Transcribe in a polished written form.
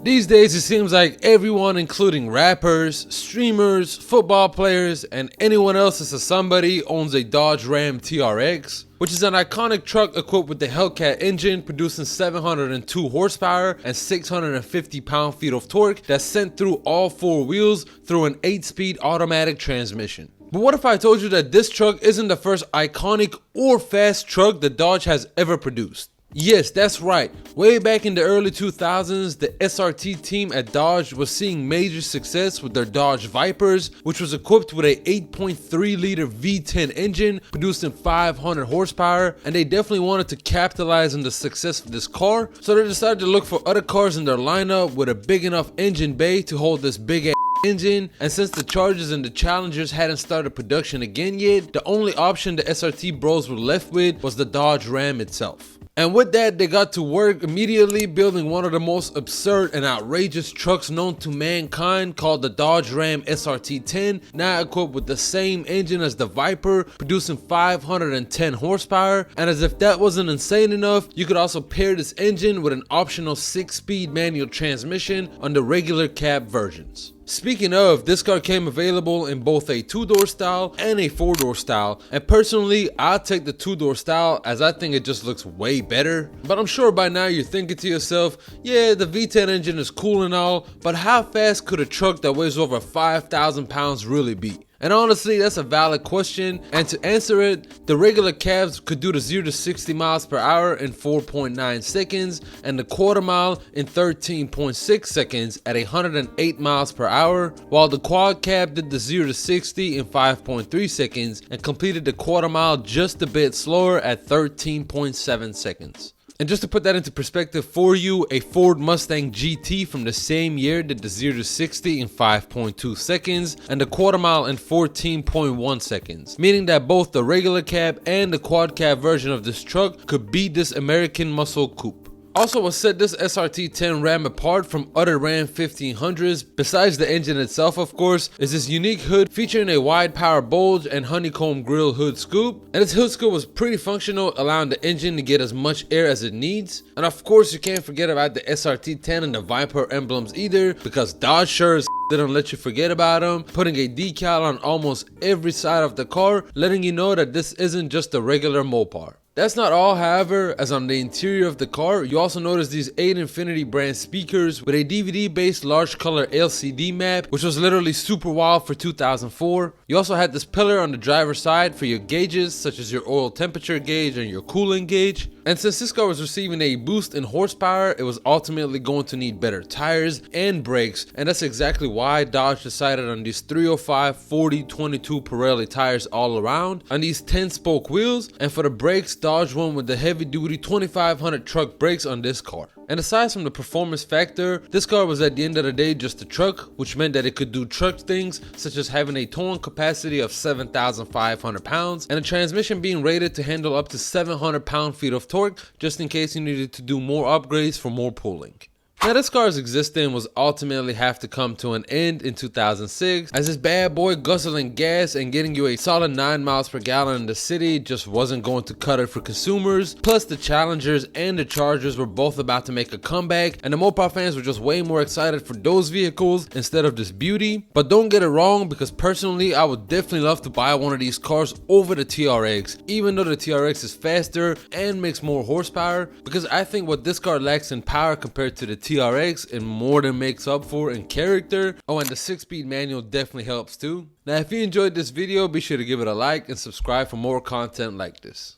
These days it seems like everyone, including rappers, streamers, football players, and anyone else that's a somebody, owns a Dodge Ram TRX, which is an iconic truck equipped with the Hellcat engine producing 702 horsepower and 650 pound-feet of torque that's sent through all four wheels through an 8-speed automatic transmission. But what if I told you that this truck isn't the first iconic or fast truck that Dodge has ever produced? Yes, that's right. Way back in the early 2000s, the SRT team at Dodge was seeing major success with their Dodge Vipers, which was equipped with a 8.3 liter V10 engine producing 500 horsepower, and they definitely wanted to capitalize on the success of this car, so they decided to look for other cars in their lineup with a big enough engine bay to hold this big ass engine. And since the Chargers and the Challengers hadn't started production again yet, the only option the SRT bros were left with was the Dodge Ram itself. And with that, they got to work immediately building one of the most absurd and outrageous trucks known to mankind, called the Dodge Ram SRT-10, now equipped with the same engine as the Viper, producing 510 horsepower. And as if that wasn't insane enough, you could also pair this engine with an optional 6-speed manual transmission on the regular cab versions. Speaking of, this car came available in both a 2-door style and a 4-door style, and personally I'll take the 2-door style as I think it just looks way better. But I'm sure by now you're thinking to yourself, yeah, the V10 engine is cool and all, but how fast could a truck that weighs over 5,000 pounds really be? And honestly, that's a valid question, and to answer it, the regular cabs could do the 0 to 60 miles per hour in 4.9 seconds and the quarter mile in 13.6 seconds at 108 miles per hour, while the quad cab did the 0 to 60 in 5.3 seconds and completed the quarter mile just a bit slower at 13.7 seconds. And just to put that into perspective for you, a Ford Mustang GT from the same year did the 0 to 60 in 5.2 seconds and the quarter mile in 14.1 seconds, meaning that both the regular cab and the quad cab version of this truck could beat this American muscle coupe. Also, what set this SRT-10 Ram apart from other Ram 1500s, besides the engine itself of course, is this unique hood featuring a wide power bulge and honeycomb grille hood scoop. And this hood scoop was pretty functional, allowing the engine to get as much air as it needs. And of course you can't forget about the SRT-10 and the Viper emblems either, because Dodge sure as didn't let you forget about them, putting a decal on almost every side of the car, letting you know that this isn't just a regular Mopar. That's not all, however, as on the interior of the car, you also notice these 8 Infinity brand speakers with a DVD-based large color LCD map, which was literally super wild for 2004. You also had this pillar on the driver's side for your gauges, such as your oil temperature gauge and your coolant gauge. And since this car was receiving a boost in horsepower, it was ultimately going to need better tires and brakes, and that's exactly why Dodge decided on these 305 40/22 Pirelli tires all around, on these 10-spoke wheels, and for the brakes, Dodge went with the heavy-duty 2500 truck brakes on this car. And aside from the performance factor, this car was at the end of the day just a truck, which meant that it could do truck things such as having a towing capacity of 7,500 pounds and a transmission being rated to handle up to 700 pound-feet of torque, just in case you needed to do more upgrades for more pulling. Now, this car's existence was ultimately have to come to an end in 2006, as this bad boy guzzling gas and getting you a solid 9 miles per gallon in the city just wasn't going to cut it for consumers. Plus, the Challengers and the Chargers were both about to make a comeback, and the Mopar fans were just way more excited for those vehicles instead of this beauty. But don't get it wrong, because personally I would definitely love to buy one of these cars over the TRX, even though the TRX is faster and makes more horsepower, because I think what this car lacks in power compared to the TRX, it more than makes up for in character. Oh, and the 6-speed manual definitely helps too. Now, if you enjoyed this video, be sure to give it a like and subscribe for more content like this.